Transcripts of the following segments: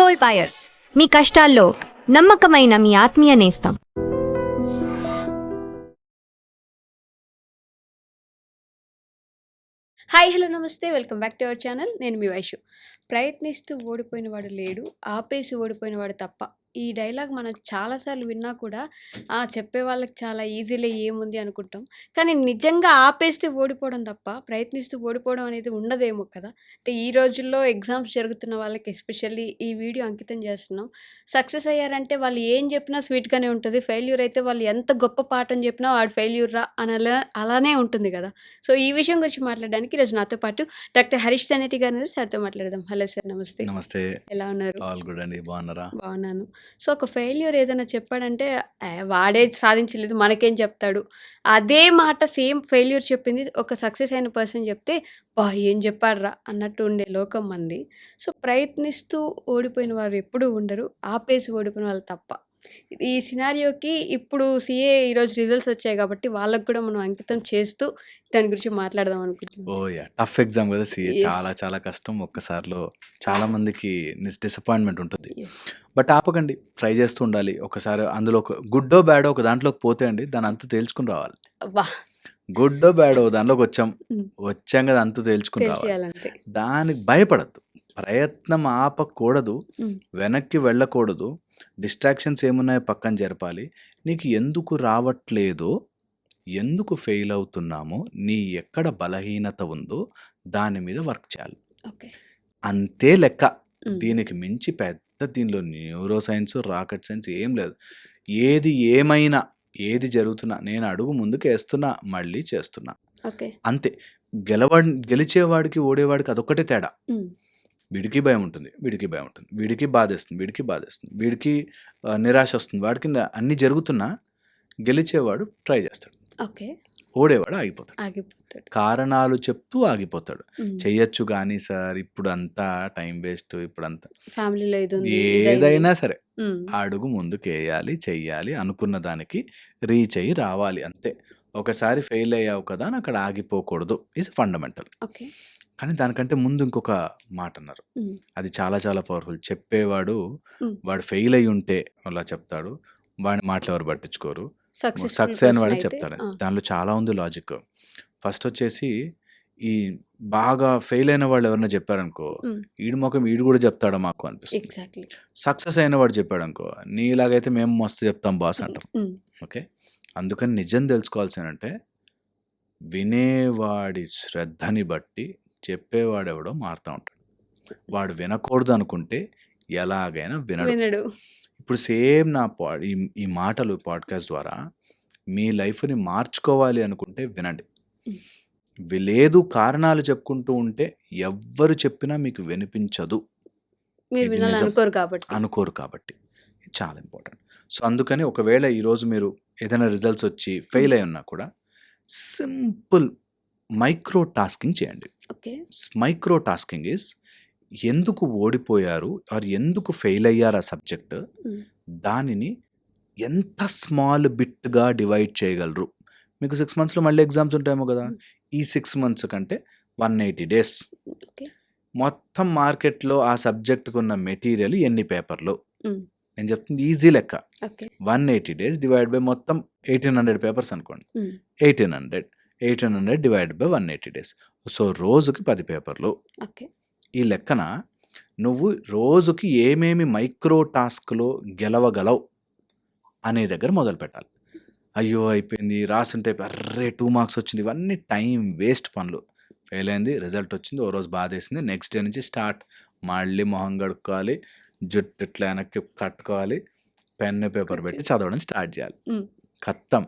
Gold buyers, మీ కష్టాల్లో నమ్మకమైన మీ ఆత్మీయ నేస్తం. హాయ్ హలో నమస్తే, welcome back to our channel. నేను మీ వైషు. ప్రయత్నిస్తూ ఓడిపోయిన వాడు లేడు, ఆపేసి ఓడిపోయిన వాడు తప్ప. ఈ డైలాగ్ మనం చాలాసార్లు విన్నా కూడా చెప్పే వాళ్ళకి చాలా ఈజీలే ఏముంది అనుకుంటాం. కానీ నిజంగా ఆపేస్తే ఓడిపోవడం తప్ప ప్రయత్నిస్తూ ఓడిపోవడం అనేది ఉండదేమో కదా. అంటే ఈ రోజుల్లో ఎగ్జామ్స్ జరుగుతున్న వాళ్ళకి ఎస్పెషల్లీ ఈ వీడియో అంకితం చేస్తున్నాం. సక్సెస్ అయ్యారంటే వాళ్ళు ఏం చెప్పినా స్వీట్గానే ఉంటుంది. ఫెయిల్యూర్ అయితే వాళ్ళు ఎంత గొప్ప పాఠం చెప్పినా వాడు ఫెయిల్యూర్ రా అని అలానే ఉంటుంది కదా. సో ఈ విషయం గురించి మాట్లాడడానికి ఈరోజు నాతో పాటు డాక్టర్ హరీష్ తనేటి గారు ఉన్నారు. సార్తో మాట్లాడదాం. హలో సార్, నమస్తే. నమస్తే. ఎలా ఉన్నారు? ఆల్ గుడ్ అండి. బాగున్నారా? బాగున్నాను. సో ఒక ఫెయిల్యూర్ ఏదైనా చెప్పాడంటే వాడే సాధించలేదు మనకేం చెప్తాడు, అదే మాట సేమ్ ఫెయిల్యూర్ చెప్పింది ఒక సక్సెస్ అయిన పర్సన్ చెప్తే బా ఏం చెప్పాడురా అన్నట్టు ఉండే లోకం మంది. సో ప్రయత్నిస్తూ ఓడిపోయిన వారు ఎప్పుడూ ఉండరు, ఆపేసి ఓడిపోయిన వాళ్ళు తప్ప. ఈ సినారియోకి ఇప్పుడు సిఏ ఈరోజు రిజల్ట్స్ వచ్చాయి కాబట్టి వాళ్ళకు కూడా మనం అంకితం చేస్తూ దాని గురించి మాట్లాడదాం అనుకుంటున్నాం. టఫ్ ఎగ్జామ్ కదా సీఏ. Yes. చాలా చాలా కష్టం. ఒక్కసారిలో చాలా మందికి డిసప్పాయింట్మెంట్ ఉంటుంది. Yes. బట్ ఆపకండి, ట్రై చేస్తూ ఉండాలి. ఒకసారి అందులో ఒక గుడ్డో బ్యాడో ఒక దాంట్లోకి పోతే అండి దాని అంతు తేల్చుకుని రావాలి. అబ్బా గుడ్డో బ్యాడో దాంట్లోకి వచ్చాం ఉమ్, కదా అంతు తేల్చుకుని రావాలి. తెలిసేయాలంతే. దానికి భయపడద్దు. ప్రయత్నం ఆపకూడదు, ఉమ్, వెనక్కి వెళ్ళకూడదు. డిస్ట్రాక్షన్స్ ఏమున్నాయో పక్కన జరపాలి. నీకు ఎందుకు రావట్లేదో, ఎందుకు ఫెయిల్ అవుతున్నామో, నీ ఎక్కడ బలహీనత ఉందో దాని మీద వర్క్ చేయాలి. ఓకే. అంతే లెక్క. ఉమ్, దీనికి మించి పెద్ద దీనిలో న్యూరో సైన్స్, రాకెట్ సైన్స్ ఏం లేదు. ఏది ఏమైనా, ఏది జరుగుతున్నా నేను అడుగు ముందుకు వేస్తున్నా, మళ్ళీ చేస్తున్నా, ఓకే. అంతే. గెలిచేవాడికి ఓడేవాడికి అదొక్కటే తేడా. ఉమ్, వీడికి భయం ఉంటుంది, వీడికి భయం ఉంటుంది, వీడికి బాధేస్తుంది, వీడికి బాధేస్తుంది, వీడికి నిరాశ వస్తుంది, వాడికి అన్నీ జరుగుతున్నా గెలిచేవాడు ట్రై చేస్తాడు, ఓకే. ఓడేవాడు ఆగిపోతాడు. ఆగిపోతాడు. కారణాలు చెప్తూ ఆగిపోతాడు. ఉమ్, చెయ్యొచ్చు కానీ సార్ ఇప్పుడు అంతా టైం వేస్ట్, ఇప్పుడంతా ఫ్యామిలీలో ఇది ఉంది, ఇదైంది. ఏదైనా సరే ఉమ్, అడుగు ముందుకు వేయాలి, చెయ్యాలి, అనుకున్న దానికి రీచ్ అయ్యి రావాలి, అంతే. ఒకసారి ఫెయిల్ అయ్యావు కదా అని అక్కడ ఆగిపోకూడదు, ఈజ్ ఫండమెంటల్. ఓకే. కానీ దానికంటే ముందు ఇంకొక మాట అన్నారు, ఉమ్, అది చాలా చాలా పవర్ఫుల్. చెప్పేవాడు ఉమ్, వాడు ఫెయిల్ అయ్యి ఉంటే అలా చెప్తాడు, వాడి మాటలు ఎవరు పట్టించుకోరు. సక్సెస్ఫుల్ సక్సెస్ అయిన పర్సన్ వాడే అయితే చెప్తాడు. దానిలో చాలా ఉంది లాజిక్. ఫస్ట్ వచ్చేసి ఈ బాగా ఫెయిల్ అయిన వాళ్ళు ఎవరైనా చెప్పారనుకో, ఉమ్, ఈడు ముఖం ఈడు కూడా చెప్తాడా మాకు అనిపిస్తుంది. ఎగ్జాక్ట్లీ. సక్సెస్ అయిన వాడు చెప్పాడనుకో, నీలాగైతే మేము మస్తు చెప్తాం బాస్ అంటారు. ఉమ్, ఓకే. అందుకని నిజం తెలుసుకోవాల్సిందంటే వినేవాడి శ్రద్ధని బట్టి చెప్పేవాడెవడో మారుతూ ఉంటాడు. వాడు వినకూడదు అనుకుంటే ఎలాగైనా వినడు. వినడు. ఇప్పుడు సేమ్ నా ఈ మాటలు పాడ్కాస్ట్ ద్వారా మీ లైఫ్ని మార్చుకోవాలి అనుకుంటే వినండి. ఉమ్, లేదు కారణాలు చెప్పుకుంటూ ఉంటే ఎవ్వరు చెప్పినా మీకు వినిపించదు, మీరు ఇది వినాలని నిజం. అనుకోరు కాబట్టి. అనుకోరు కాబట్టి ఇది చాలా ఇంపార్టెంట్. సో అందుకని ఒకవేళ ఈరోజు మీరు ఏదైనా రిజల్ట్స్ వచ్చి ఫెయిల్ అయి ఉన్నా కూడా సింపుల్ మైక్రో టాస్కింగ్ చేయండి. ఓకే. మైక్రో టాస్కింగ్ ఈజ్ ఎందుకు ఓడిపోయారు ఆర్ ఎందుకు ఫెయిల్ అయ్యారు ఆ సబ్జెక్ట్, ఉమ్, దానిని ఎంత స్మాల్ బిట్గా డివైడ్ చేయగలరు. మీకు 6 monthsలో మళ్ళీ ఎగ్జామ్స్ ఉంటాయేమో కదా, ఉమ్, ఈ 6 months కంటే 180 days ఓకే. మొత్తం మార్కెట్లో ఆ సబ్జెక్టుకు ఉన్న మెటీరియల్ ఎన్ని పేపర్లు, ఉమ్, నేను చెప్తుంది ఈజీ లెక్క. ఓకే. 180 days డివైడ్ బై మొత్తం 1800 పేపర్స్ అనుకోండి. ఉమ్, 1800 డివైడ్ బై 180 days. సో రోజుకి 10 పేపర్లు. ఓకే. ఈ లెక్కన నువ్వు రోజుకి ఏమేమి మైక్రో టాస్క్లో గెలవగలవు అనే దగ్గర మొదలు పెట్టాలి. అయ్యో అయిపోయింది రాసుంటే అర్రే 2 marks వచ్చింది, ఇవన్నీ టైం వేస్ట్ పనులు. ఫెయిల్ అయింది, రిజల్ట్ వచ్చింది, ఓ రోజు బాధేసింది, నెక్స్ట్ డే నుంచి స్టార్ట్. మళ్ళీ మొహం కడుక్కోవాలి, జుట్టు ఇట్లా వెనక్కి కట్టుకోవాలి, పెన్ను పేపర్ పెట్టి చదవడం స్టార్ట్ చేయాలి. ఉమ్, ఖతం.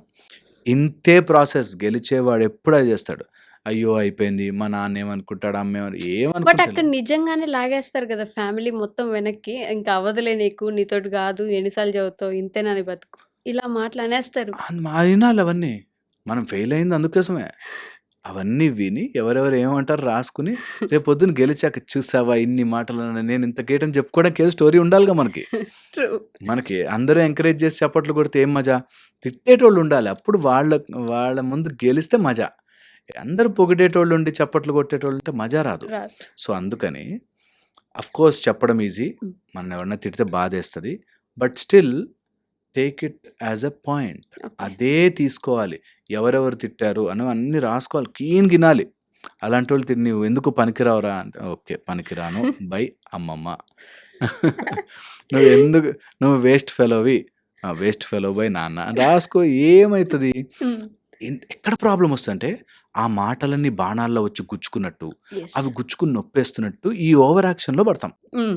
ఇంతే ప్రాసెస్. గెలిచేవాడు ఎప్పుడూ చేస్తాడు. అయ్యో అయిపోయింది, మా నాన్న ఏమనుకుంటాడు, అమ్మ బట్ అక్కడ ఏమనుకుంటాడు. నిజంగానే లాగేస్తారు కదా ఫ్యామిలీ మొత్తం వెనక్కి. ఇంకా అవ్వదులే నీకు, నీతోటి కాదు, ఎన్నిసార్లు చదువుతావు, ఇంతేనా నీ బతుకు, ఇలా మాటలు అనేస్తారు. వినాలి అవన్నీ. మనం ఫెయిల్ అయింది అందుకోసమే. అవన్నీ విని ఎవరెవరు ఏమంటారు రాసుకుని రేపు పొద్దున్న గెలిచాక చూసావా ఇన్ని మాటలు నేను ఇంత గేటని చెప్పుకోవడానికి ఏదో స్టోరీ ఉండాలిగా మనకి. True. మనకి అందరూ ఎంకరేజ్ చేసి చప్పట్లు కొడితే ఏం మజా, తిట్టేటోళ్ళు ఉండాలి. అప్పుడు వాళ్ళ ముందు గెలిస్తే మజా. అందరూ పొగిడేటోళ్ళు ఉండి చప్పట్లు కొట్టేటోళ్ళు ఉంటే మజా రాదు. రాదు. సో అందుకని కోర్స్ చెప్పడం ఈజీ. హ్మ్. మనం ఎవరైనా తిడితే బాధేస్తది. But still take it as a point. Okay. అదే తీసుకోవాలి. ఎవరెవరు తిట్టారు అని అన్నీ రాసుకోవాలి. క్లీన్‌గా ఇనాలి. అలాంటోళ్ళు "నువ్వు ఎందుకు పనికిరావురా" అంటే ఓకే. పనికిరాను బై అమ్మమ్మ. నువ్వెందుకు నువ్వు వేస్ట్ ఫెలోవి. వేస్ట్ ఫెలో బై నాన్న అని రాసుకో. ఏమైతది? హ్మ్. ఎక్కడ ప్రాబ్లమ్ వస్తదంటే, ఆ మాటలన్నీ బాణాల్లో వచ్చి గుచ్చుకున్నట్టు, యెస్. అవి గుచ్చుకుని నొప్పేస్తున్నట్టు ఈ ఓవర్ యాక్షన్‌లో పడతాం. హ్మ్.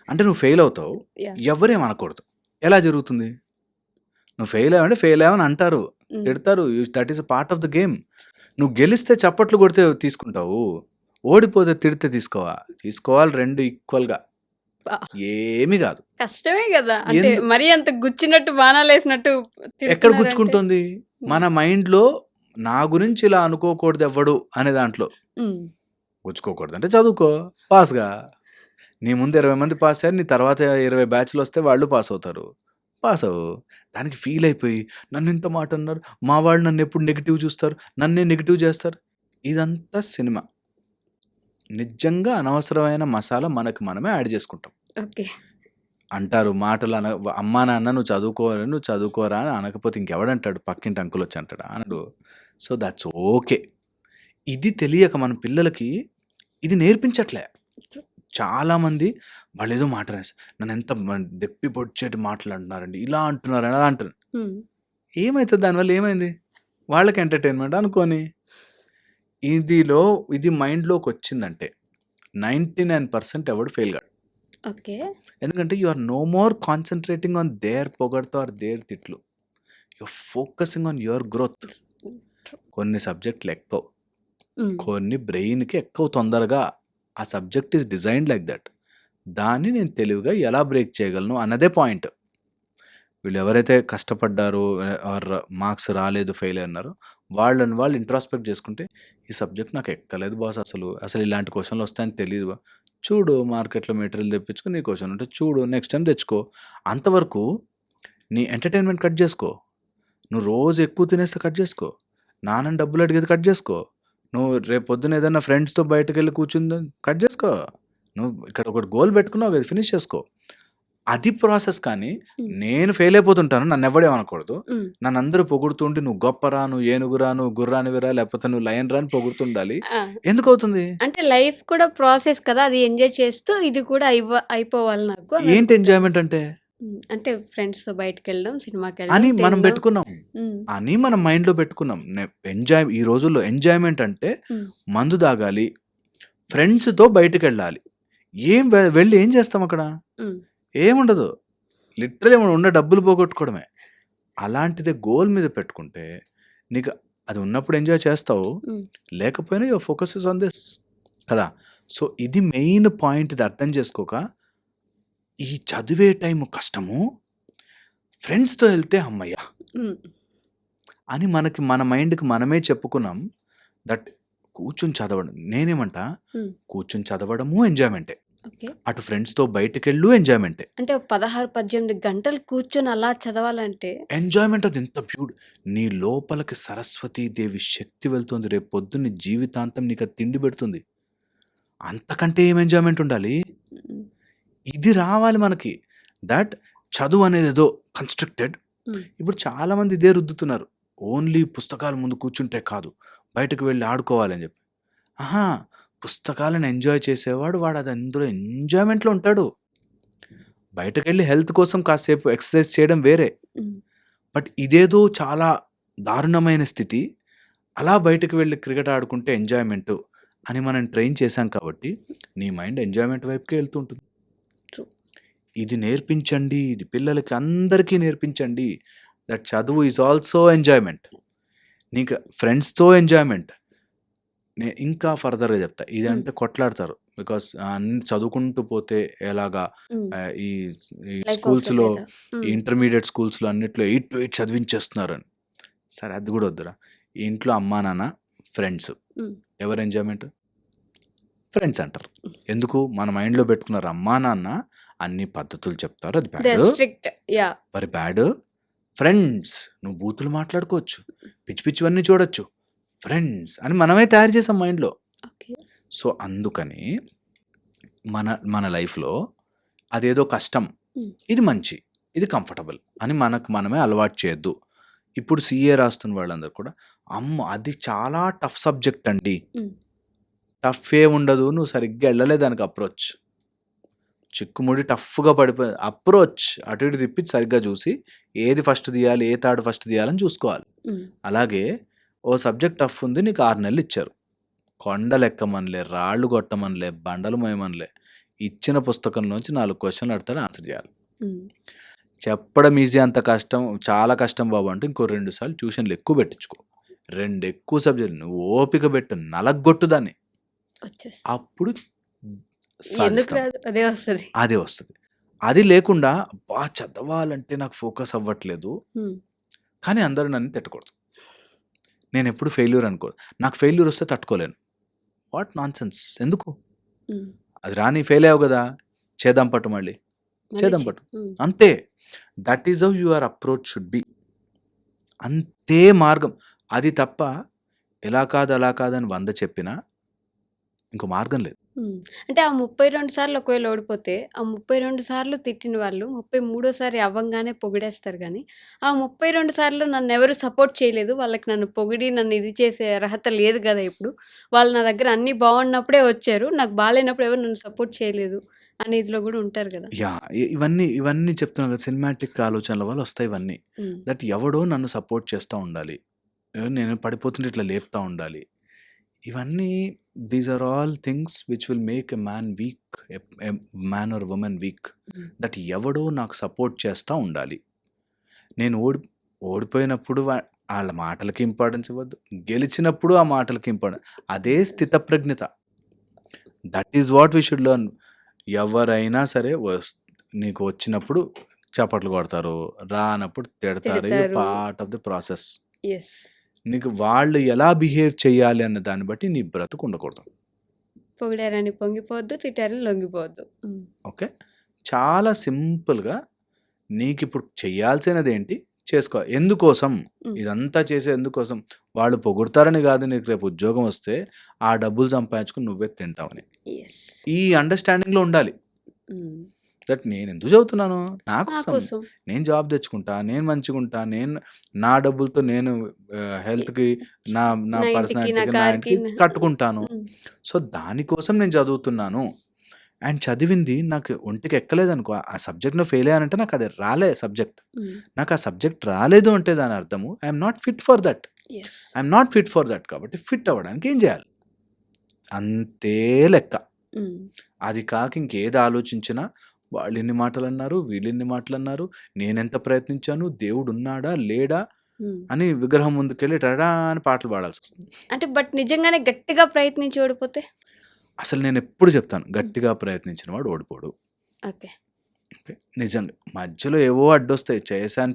అంటే నువ్వు ఫెయిల్ అవుతావు. యాహ్! ఎవ్వరేం అనకూడదు. ఎలా జరుగుతుంది? నువ్వు ఫెయిల్ అయ్యావంటే ఫెయిల్ అయ్యావని అంటారు. హ్మ్. తిడతారు. That is a part of the game. నువ్వు గెలిస్తే చప్పట్లు కొడితే తీసుకుంటావు. ఓడిపోతే తిడితే తీసుకోవా? తీసుకోవాలి 2 ఈక్వల్‌గా. అబ్బా! ఏమీ గాదు. కష్టమే గదా! అంటే ఎందు మరీ అంత గుచ్చినట్టు బాణాలేసినట్టు ఎక్కడ తిడుతున్నారంటే గుచ్చుకుంటుంది? హ్మ్. మన మైండ్‌లో నా గురించి ఇలా అనుకోకూడదెవ్వడు అనే దాంట్లో. హ్మ్. గుచ్చుకోకూడదంటే చదువుకో. పాస్‌గా. నీ ముందు 20 మంది పాస్ అయ్యారు. నీ తర్వాత 20 బ్యాచ్‌లొస్తే వాళ్ళు పాస్ అవుతారు. పాస్ అవ్వు. దానికి ఫీల్ అయిపోయి నన్నింత మాట అన్నారు. మా వాళ్ళు నన్నెప్పుడు నెగెటివ్ చూస్తారు. నన్నే నెగెటివ్ చేస్తారు. ఇదంతా సినిమా. నిజంగా అనవసరమైన మసాలా మనకు మనమే యాడ్ చేసుకుంటాం. ఓకే. అంటారు మాటలు అమ్మా నాన్న నువ్వు చదువుకోరా అని అనకపోతే ఇంకెవడంటాడు? పక్కింటి అంకుల్ వచ్చి అంటాడా? అనడు. So that's okay. ఇది తెలియక మన పిల్లలకి ఇది నేర్పించట్లే. ట్రూ. చాలామంది వాళ్ళేదో మాట అనేసి నన్నెంత దెప్పి పొడిచేటి మాటలు అంటున్నారండి. ఇలా అంటున్నారని అలా అంటారు. హ్మ్. ఏమైతది దానివల్ల ఏమైంది? వాళ్ళకి ఎంటర్‌టైన్‌మెంట్ అనుకోని. ఇది మైండ్‌లోకొచ్చిందంటే 99% ఎవడు ఫెయిల్ గాడు. ఓకే. ఎందుకంటే you are no more concentrating on their పొగడ్త ఆర్ దేర్ తిట్లు. You are focusing on your growth. True. కొన్ని సబ్జెక్టులు ఎక్కవు. హ్మ్. కొన్ని బ్రెయిన్‌కి ఎక్కవు తొందరగా. ఆ subject is designed like that. దాన్ని నేను తెలివిగా ఎలా బ్రేక్ చేయగలను అన్నదే పాయింట్. వీళ్ళు ఎవరైతే కష్టపడ్డారో ఆర్ మార్క్స్ రాలేదు, ఫెయిల్ అన్నారో వాళ్ళని వాళ్ళు ఇంట్రాస్పెక్ట్ చేసుకుంటే ఈ సబ్జెక్ట్ నాకు ఎక్కలేదు బాస్ అసలు ఇలాంటి క్వశ్చన్లు వస్తాయని తెలియదు బా. చూడు మార్కెట్‌లో మెటీరియల్ తెప్పించుకొని నీ క్వశ్చన్ ఉంటే చూడు నెక్స్ట్ టైమ్ తెచ్చుకో. అంతవరకు నీ ఎంటర్‌టైన్‌మెంట్ కట్ చేసుకో. నువ్వు రోజు ఎక్కువ తినేస్తే కట్ చేసుకో. నాన్నని డబ్బులు అడిగేది కట్ చేసుకో. నువ్వు రేపు పొద్దున ఏదైనా ఫ్రెండ్స్‌తో బయటకెళ్ళి కూర్చుంది కట్ చేసుకో. నువ్వు ఇక్కడ ఒకటి గోల్ పెట్టుకున్నావు కదా! ఫినిష్ చేసుకో. అది ప్రాసెస్ కానీ హ్మ్. నేను ఫెయిల్ అయిపోతుంటాను. నన్నెవ్వడేమనకూడదు. హ్మ్. నన్నందరూ పొగుడుతుంటే నువ్వు గొప్పరా, నువ్వు ఏనుగురా, నువ్వు గుర్రానివిరా, లేకపోతే నువ్వు లయన్‌రా అని పొగుడుతుండాలి. ఆ! ఎందుకవుతుంది? అంటే లైఫ్ కూడా ప్రాసెస్ కదా! అది ఎంజాయ్ చేస్తూ ఇది కూడా అయిపోవాలి నాకు అని ఏంటి అనుకుంటారు. ఎంజాయ్‌మెంట్ అంటే? హ్మ్. అంటే ఫ్రెండ్స్‌తో బయటికెళ్ళడం, అని సినిమాకెళ్ళడం, మనం తినడం. పెట్టుకున్నాం. హ్మ్. అని మనం మైండ్‌లో పెట్టుకున్నాం. ఈ రోజుల్లో ఎంజాయ్‌మెంట్ అంటే హ్మ్. మందు తాగాలి, ఫ్రెండ్స్‌తో బయటికెళ్ళాలి. వెళ్ళి ఏం చేస్తాం అక్కడ? హ్మ్. ఏముండదు. లిటరల్లీ ఉన్న డబ్బులు పోగొట్టుకోవడమే. అలాంటిదే గోల్ మీద పెట్టుకుంటే నీకు అది ఉన్నప్పుడు ఎంజాయ్ చేస్తావు. హ్మ్. లేకపోయినా your focus is on this కదా! సో, ఇది మెయిన్ పాయింట్. ఇది అర్థం చేసుకోక ఈ చదివే టైం కష్టము. ఫ్రెండ్స్‌తో ఎళ్తే హమ్మయ్య! హ్మ్. అని మన మైండ్‌కి మనమే చెప్పుకున్నాం. దట్ కూర్చొని చదవడం. నేనేమంటా హ్మ్. కూర్చొని చదవడము ఎంజాయ్‌మెంటే. ఓకే. అటు ఫ్రెండ్స్‌తో బయటికెళ్ళు ఎంజాయ్‌మెంటే. అంటే ఒక 16, 18 గంటలు కూర్చొని అలా చదవాలంటే ఎంజాయ్‌మెంట్ అది ఎంత నీ లోపలికి సరస్వతీ దేవి శక్తి వెళ్తుంది. రేపు పొద్దున్న జీవితాంతం నీకది తిండి పెడుతుంది. అంతకంటే ఏం ఎంజాయ్‌మెంట్ ఉండాలి? హ్మ్. ఇది రావాలి మనకి. దట్ చదువనేదేదో కన్‌స్ట్రక్టెడ్. హ్మ్. ఇప్పుడు చాలామంది ఇదే రుద్దుతున్నారు. ఓన్లీ పుస్తకాల ముందు కూర్చుంటే కాదు. బయటకు వెళ్లి ఆడుకోవాలని చెప్పి. అహా! పుస్తకాలను ఎంజాయ్ చేసేవాడు అది అందులో ఎంజాయ్‌మెంట్‌లో ఉంటాడు. బయటకెళ్ళి హెల్త్ కోసం కాసేపు ఎక్సర్‌సైజ్ చేయడం వేరే. హ్మ్. బట్ ఇదేదో చాలా దారుణమైన స్థితి. అలా బయటకు వెళ్లి క్రికెట్ ఆడుకుంటే ఎంజాయ్‌మెంటు అని మనం ట్రైన్ చేశాం కాబట్టి, నీ మైండ్ ఎంజాయ్‌మెంట్ వైపుకే ఎళ్తూ ఉంటుంది. ట్రూ. ఇది నేర్పించండి. ఇది పిల్లలకి అందరికీ నేర్పించండి. దట్ చదువు ఈజ్ ఆల్సో ఎంజాయ్‌మెంట్. నీకు ఫ్రెండ్స్‌తో ఎంజాయ్‌మెంట్. ఇంకా ఫర్దర్‌గా చెప్తా. హ్మ్. ఇదంటే కొట్లాడతారు. బికాస్ అన్నీ చదువుకుంటూ పోతే ఎలాగా హ్మ్. ఈ ఈ లైఫ్ స్కూల్స్‌లో అవుతది కదా! హ్మ్. ఇంటర్మీడియేట్ స్కూల్స్‌లో అన్నిట్లో 8 to 8 చదివించేస్తున్నారని. సరే అది కూడా వద్దురా. ఇంట్లో అమ్మా, నాన్న, ఫ్రెండ్స్. హ్మ్. ఎవరు ఎంజాయ్‌మెంట్? ఫ్రెండ్స్ అంటారు. ఎందుకు? మన మైండ్‌లో పెట్టుకున్నారు అమ్మా, నాన్న అన్ని పద్ధతులు చెప్తారు. అది they bad. Or strict. Yeah! మరి బ్యాడ్. ఫ్రెండ్స్ నువ్వు బూతులు మాట్లాడుకోవచ్చు. పిచ్చి పిచ్చివన్నీ చూడొచ్చు. ఫ్రెండ్స్ అని మనమే తయారు చేసాం మైండ్‌లో. ఓకే. సో, అందుకని మన మన లైఫ్‌లో అదేదో కష్టం, హ్మ్. ఇది మంచి, ఇది కంఫర్టబుల్ అని మనకు మనమే అలవాటు చేయొద్దు. ఇప్పుడు సీఏ రాస్తున్న వాళ్ళందరూ కూడా, అమ్మో! అది చాలా టఫ్ సబ్జెక్ట్ అండి. హ్మ్. టఫ్ ఏముండదు. నువ్వు సరిగ్గా ఎళ్ళలే దానికి అప్రోచ్. చిక్కుముడి టఫ్‌గా పడిపోయి అప్రోచ్ అటు ఇటు తిప్పి సరిగ్గా చూసి ఏది ఫస్ట్ తీయాలి, ఏ తాడు ఫస్ట్ తీయాలని చూసుకోవాలి. హ్మ్. అలాగే ఓ సబ్జెక్ట్ టఫ్ ఉంది. నీకు 6 నెలలు ఇచ్చారు. కొండలెక్కమనలే, రాళ్ళు కొట్టమనలే, బండలు మోయమనలే. ఇచ్చిన పుస్తకంలోంచి 4 క్వెషన్‌లు అడతాడు ఆన్సర్ చేయాలి. హ్మ్. చెప్పడం ఈజీ, అంత కష్టం, చాలా కష్టం బాబు అంటే ఇంకో 2 సార్లు ట్యూషన్‌లు ఎక్కువ పెట్టించుకో. 2 ఎక్కువ సబ్జెక్టులు నువ్వు ఓపిక పెట్టు, నలగొట్టు దాన్ని. వచ్చేసి అప్పుడు ఎందుకు సాధిస్తాం. రాదు? అదే వస్తది. అదే వస్తది. అది లేకుండా అబ్బా! చదవాలంటే నాకు ఫోకస్ అవ్వట్లేదు. హ్మ్. కానీ అందరూ నన్ను తిట్టకూడదు. నేనెప్పుడు ఫెయిల్యూర్ అనుకోను. నాకు ఫెయిల్యూర్ వస్తే తట్టుకోలేను. వాట్ నాన్‌సెన్స్ ఎందుకు? హ్మ్. అది రాని ఫెయిల్ అయ్యావు గదా! చేద్దాం పట్టు మళ్ళీ. మళ్ళీ చేద్దాం చెయ్. పట్టు. హ్మ్. అంతే. That is how your approach should be. అంతే మార్గం. అది తప్ప ఇలా కాదు, అలా కాదని 100 చెప్పినా ఇంకో మార్గం లేదు. హ్మ్. అంటే ఆ 32 సార్లు ఒకవేళ ఓడిపోతే, ఆ 32 సార్లు తిట్టిన వాళ్ళు 33 అవ్వంగానే పొగిడేస్తారు గానీ, ఆ 32 సార్లు నన్నెవరు సపోర్ట్ చేయలేదు. వాళ్ళకి నన్ను పొగిడి నన్ను ఇది చేసే అర్హత లేదు గదా! ఇప్పుడు. వాళ్ళు నా దగ్గర అన్నీ బావున్నప్పుడే వచ్చారు. నాకు బాలేనప్పుడు ఎవరు నన్ను సపోర్ట్ చేయలేదు అనే ఇదిలో గూడా ఉంటారు గదా! యాహ్! ఇవన్నీ చెప్తున్నాను కదా! సినిమాటిక్ ఆలోచనల వల్ల వస్తాయి ఇవన్నీ. హ్మ్. దట్ ఎవడో నన్ను సపోర్ట్ చేస్తా ఉండాలి. నేను పడిపోతుంటే ఇట్లా లేపుతా ఉండాలి. ఇవన్నీ these are all things which will make a man weak. A man or woman weak. Hmm. That ఎవడో నాకు సపోర్ట్ చేస్తా ఉండాలి. నేను ఓడిపోయినప్పుడు ఆళ్ళ మాటలకి ఇంపార్టెన్స్ ఇవ్వద్దు. గెలిచినప్పుడు ఆ మాటలకి ఇంపార్టెన్స్. అదే స్థితప్రజ్ఞత. That is what we should learn. ఎవరైనా సరే నీకు వచ్చినప్పుడు చప్పట్లు కొడతారు. రానప్పుడు తిడతారు. ఇది తిడతారు. Part of the process. Yes. నీకు వాళ్ళు ఎలా బిహేవ్ చేయాలి అన్న దాన్ని బట్టి నీ బ్రతుకు ఉండకూడదు. పొగిడారని పొంగిపోవద్దు. తిట్టారని లొంగిపోవద్దు. హ్మ్. ఓకే. చాలా సింపుల్‌గా నీకిప్పుడు చేయాల్సినదేంటి చేసుకో. ఎందుకోసం? హ్మ్. ఇదంతా చేసేది ఎందుకోసం? వాళ్ళు పొగుడుతారని గాదు నీకు రేపు ఉద్యోగం వస్తే, ఆ డబ్బులు సంపాదించుకొని నువ్వే తింటావని. యెస్. ఈ అండర్‌స్టాండింగ్‌లో ఉండాలి. హ్మ్. దట్ నేనెందుకు చదువుతున్నాను? నా నా కోసం. కోసం. నేను జాబ్ తెచ్చుకుంటా. నేను మంచిగుంటా. నేను నా డబ్బులతో నేను ఇ హెల్త్‌కి, నా నా నా ఇంటికి, నా పర్సనాలిటీకి, నా కార్‌కి ఇంటికి కట్టుకుంటాను. హ్మ్. సో, దానికోసం నేను చదువుతున్నాను. అండ్ చదివింది నాకు ఒంటికి ఎక్కలేదనుకో, ఆ సబ్జెక్ట్‌లో ఫెయిల్ అయ్యానంటే నాకది రాలే సబ్జెక్ట్. హ్మ్. నాకు ఆ సబ్జెక్ట్ రాలేదు అంటే దాని అర్థము I'm not fit for that. Yes. I'm not fit for that కాబట్టి ఫిట్ అవ్వడానికి ఏం చేయాలి? అంతే లెక్క. హ్మ్. అది కాక ఇంకేది ఆలోచించినా వాళ్ళిన్ని మాటలన్నారు, వీళ్ళిన్ని మాటలన్నారు, నేనెంత ప్రయత్నించాను, దేవుడున్నాడా? లేడా? హ్మ్. అని విగ్రహం ముందుకెళ్ళి టడా అని పాటలు పాడాల్సొస్తుంది. అంటే బట్ నిజంగానే గట్టిగా ప్రయత్నించి ఓడిపోతే? అసలు నేనెప్పుడు చెప్తాను, హ్మ్. గట్టిగా ప్రయత్నించిన వాడు ఓడిపోడు. ఓకే. ఓకే. నిజంగా. మధ్యలో ఏవో అడ్డొస్తాయి.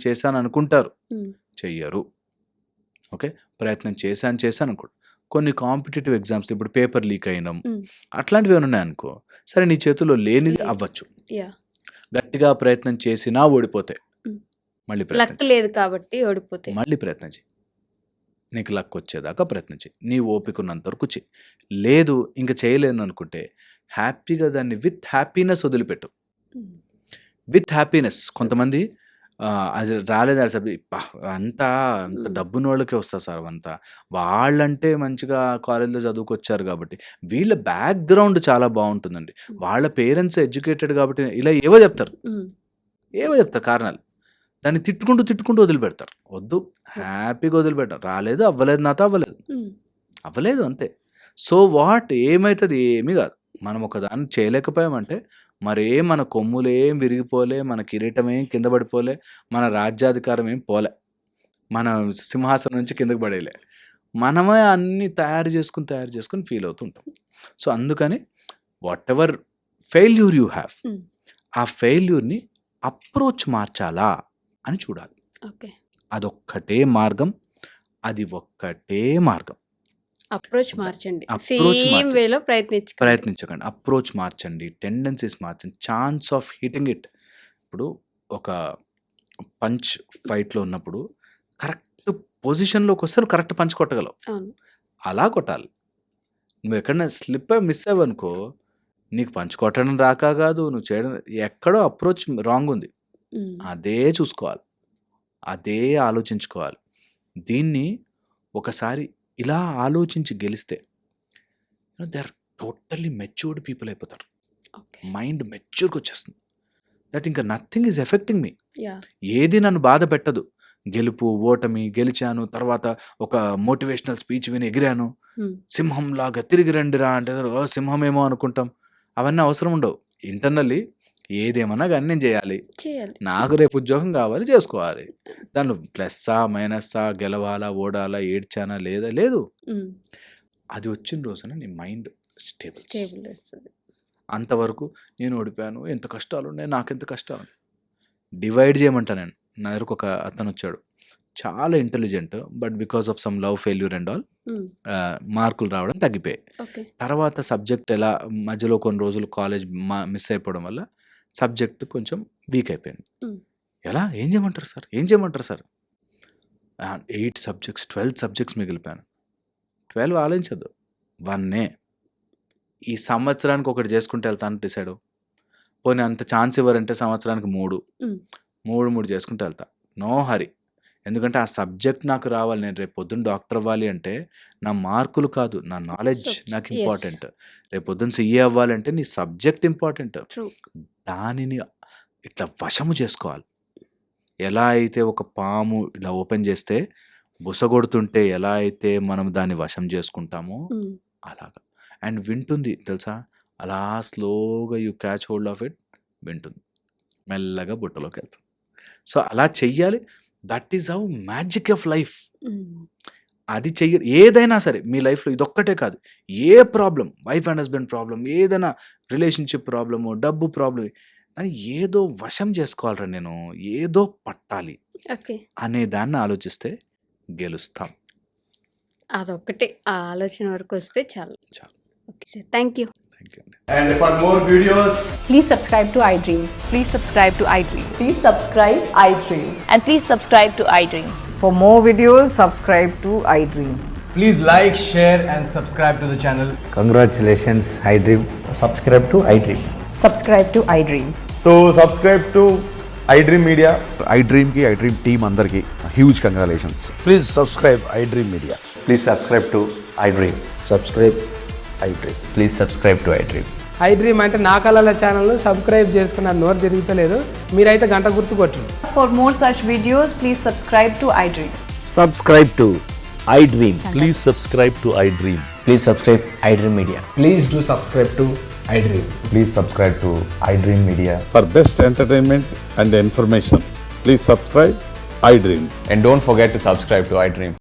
చేశాను అనుకుంటారు. హ్మ్. చెయ్యరు. ఓకే. ప్రయత్నం చేశాను అనుకోండి. కొన్ని కాంపిటీటివ్ ఎగ్జామ్స్ ఇప్పుడు పేపర్ లీక్ అయ్యడం, హ్మ్. అట్లాంటివి ఏమైనా ఉన్నాయనుకో, సరే నీ చేతుల్లో లేనిది లేదు. అవ్వచ్చు. యాహ్! గట్టిగా ప్రయత్నం చేసినా ఓడిపోతే హ్మ్. మళ్ళీ ప్రయత్నం లక్ చెయి. లేదు కాబట్టి ఓడిపోతే. మళ్ళీ ప్రయత్నం చెయి. నీకు లక్ వచ్చేదాకా ప్రయత్నం చెయి. నీ ఓపిక ఉన్నంత వరకు చెయి. లేదు ఇంక చేయలేననుకుంటే హ్యాపీగా దాన్ని విత్ హ్యాపీనెస్ వదిలిపెట్టు. హ్మ్. With happiness. కొంతమంది అది రాలేదు ఆ సబ్జెక్ట్ అంతా అంత హ్మ్. డబ్బున్నోళ్ళకే వస్తది సార్ అవంతా. వాళ్ళంటే మంచిగా కాలేజ్‌లో చదువుకొచ్చారు కాబట్టి. వీళ్ళ బ్యాక్‌గ్రౌండ్ చాలా బావుంటుందండి. హ్మ్. వాళ్ళ పేరెంట్స్ ఎడ్యుకేటెడ్ కాబట్టి ఇలా ఏవో చెప్తారు. హ్మ్. ఏవో చెప్తారు కారణాలు. దాన్ని తిట్టుకుంటూ వదిలిపెడతారు. వద్దు. హ్యాపీగా వదిలిపెట్టాలి. రాలేదు, అవ్వలేదు, నాతో అవ్వలేదు. హ్మ్. అవ్వలేదు అంతే. సో వాట్ ఏమైతది? ఏమీ గాదు. మనం ఒకదాన్ని చేయలేకపోయామంటే మరేం మన కొమ్ములేం విరిగిపోలే, మన కిరీటమేం కింద పడిపోలే, మన రాజ్యాధికారం ఏం పోలే. మన సింహాసనం నుంచి కిందకి పడేయలే. మనమే అన్నీ తయారు చేసుకొని ఫీల్ అవుతూ ఉంటాం. సో అందుకని వాటెవర్ ఫెయిల్యూర్ యూ హావ్, హ్మ్. ఆ ఫెయిల్యూర్‌ని అప్రోచ్ మార్చాలా అని చూడాలి. ఓకే. అదొక్కటే మార్గం. అది ఒక్కటే మార్గం. అప్రోచ్ ద మార్చండి. అప్రోచ్ సేమ్ మార్చండి. వేలో ప్రయత్నించకండి. ప్రయత్నించకండి. అప్రోచ్ మార్చండి. టెండెన్సీస్ మార్చండి. Chance of hitting it. ఇప్పుడు ఒక పంచ్ ఫైట్‌లో ఉన్నప్పుడు కరెక్ట్ పొజిషన్‌లోకొస్తే నువ్వు కరెక్ట్ పంచ్ కొట్టగలవు. అవును. అలా కొట్టాలి. నువ్వెక్కడైనా స్లిప్ అయి మిస్ అయ్యావనుకో, నీకు పంచుకొట్టడం రాక కాదు, నువ్వు చేయడం ఎక్కడో అప్రోచ్ రాంగ్ ఉంది. అదే చూసుకోవాలి. అదే ఆలోచించుకోవాలి. దీన్ని ఒకసారి ఇలా ఆలోచించి గెలిస్తే they are totally matured people అయిపోతారు. ఓకే. మైండ్ మెచ్యూర్‌గా వచ్చేస్తుంది. దట్ ఇంకా nothing is affecting me. Yeah! ఏది నన్ను బాధ పెట్టదు. గెలుపు, ఓటమి, గెలిచాను, తర్వాత ఒక మోటివేషనల్ స్పీచ్ విని ఎగిరాను. హ్మ్. సింహంలాగా తిరిగి రండిరా అంటే సింహమేమో అనుకుంటాం. అవన్నీ అవసరం ఉండవు. ఇంటర్నల్లీ ఏదేమన్నా గాని నేను చేయాలి. చేయాలి. నాకు రేపు ఉద్యోగం కావాలి, చేసుకోవాలి. దాంట్లో ప్లస్సా, మైనస్సా, గెలవాలా, ఓడాలా, ఏడ్చానా లేదా లేదు. హ్మ్. అది వచ్చిన రోజున నీ మైండ్ స్టేబుల్. స్టేబుల్ వస్తది. అంతవరకు నేను ఓడిపోయాను, ఎంత కష్టాలున్నాయి, నాకెంత కష్టాలు డివైడ్ చేయమంటా నేను. నా దగ్గరకు ఒక అతను వచ్చాడు. చాలా intelligent. But because of some love failure and all హ్మ్. మార్కులు రావడం తగ్గిపోయాయి. ఓకే. తర్వాత సబ్జెక్ట్ ఎలా మధ్యలో కొన్ని రోజులు కాలేజ్ మిస్ అయిపోవడం వల్ల సబ్జెక్ట్ కొంచెం వీక్ అయిపోయింది. హ్మ్. ఎలా ఏం చేయమంటారు సార్, ఏం చేయమంటారు సార్? 8 సబ్జెక్ట్స్ 12 సబ్జెక్ట్స్ మిగిలిపోయాను. 12 ఆలోచించద్దు, 1 ఈ సంవత్సరానికి ఒకటి చేసుకుంటూ వెళ్తాను డిసైడ్. పోనీ అంత ఛాన్స్ ఇవ్వరంటే సంవత్సరానికి 3 హ్మ్. 3 చేసుకుంటూ వెళ్తా. నో హరి. ఎందుకంటే ఆ సబ్జెక్ట్ నాకు రావాలి. నేను రేపు పొద్దున్న డాక్టర్ అవ్వాలి అంటే నా మార్కులు కాదు, నా నాలెడ్జ్ నాకు యెస్. ఇంపార్టెంట్. రేపు పొద్దున్న సీఏ అవ్వాలంటే నీ సబ్జెక్ట్ ఇంపార్టెంట్. ట్రూ. దానిని ఇట్లా వశము చేసుకోవాలి. ఎలా అయితే ఒక పాము ఇలా ఓపెన్ చేస్తే బుసగొడుతుంటే ఎలా అయితే మనం దాన్ని వశం చేసుకుంటామో హ్మ్. అలాగా. అండ్ వింటుంది తెలుసా, అలా స్లోగా you catch hold of it, వింటుంది, మెల్లగా బుట్టలోకి వెళ్తుంది. సో అలా చెయ్యాలి. That is how magic of life. Hmm. అది చెయ్య ఏదైనా సరే మీ లైఫ్లో ఇదొక్కటే కాదు, ఏ problem, wife and husband problem, ఏదైనా రిలేషన్షిప్ ప్రాబ్లము, డబ్బు ప్రాబ్లం, అని ఏదో వశం చేసుకోవాలరా నేను, ఏదో పట్టాలి ఓకే. అనే దాన్ని ఆలోచిస్తే గెలుస్తాం. అదొక్కటే. ఆ ఆలోచన వరకు వస్తే చాలు. చాలు. Okay sir. Thank you. Thank you అండి. And for more videos, Please subscribe to iDream. Please subscribe to iDream. Please subscribe iDream. And please subscribe to iDream. For more videos, subscribe to iDream. please like, share, and subscribe to the channel. Congratulations, iDream. Subscribe to iDream. Subscribe to iDream. So subscribe to iDream Media. iDream ki iDream team andarki huge congratulations. Please subscribe iDream Media. Please subscribe to iDream. Subscribe iDream. Please subscribe to iDream. iDream అంటే నా కళల channel subscribe చేసుకున్న నోరు తిరుగుతలేదు, మీరైతే గంట గుర్తు కొట్టండి. For more such videos, please subscribe to iDream. Subscribe to iDream. Please subscribe to iDream. Please subscribe iDream Media. Please do subscribe to iDream. Please subscribe to iDream Media. For best entertainment and information, please subscribe iDream. And don't forget to subscribe to iDream.